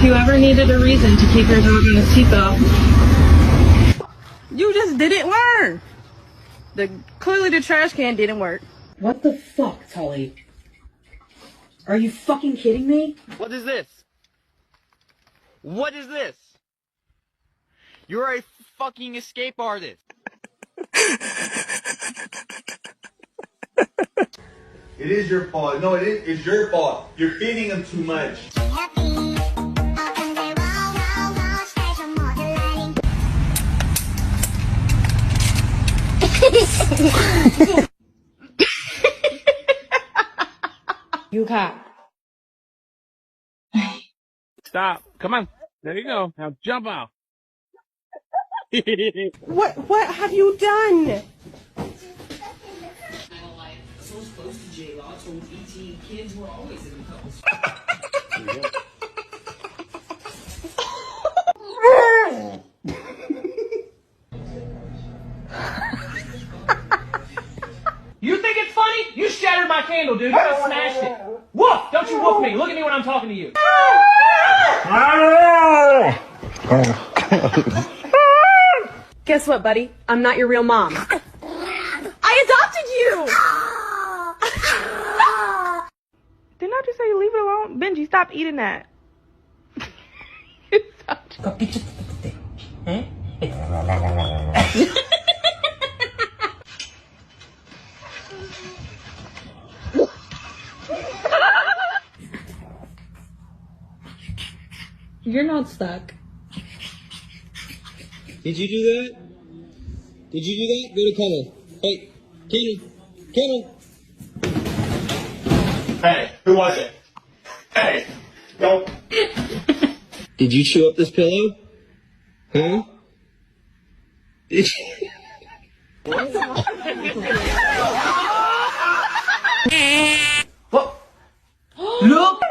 you ever needed a reason to keep your dog in a seatbelt. You just didn't learn. Clearly the trash can didn't work. What the fuck, Tully? Are you fucking kidding me? What is this? What is this? You're a fucking escape artist. It is your fault. No, it's your fault. You're feeding him too much. You cop. Stop. Come on. There you go. Now jump out. What have you done? So close to J Law told ET kids were always in the coast. You think it's funny? You shattered my candle, dude. You just smashed it. Woof! Don't you woof me. Look at me when I'm talking to you. Guess what, buddy? I'm not your real mom. I adopted you! Didn't I just say leave it alone? Benji, stop eating that. You're not stuck. Did you do that? Did you do that? Go to Kennel. Hey, Kennel. Hey, who was it? Hey, don't. Did you chew up this pillow? Huh? Did you? What? Look!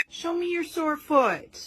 Show me your sore foot.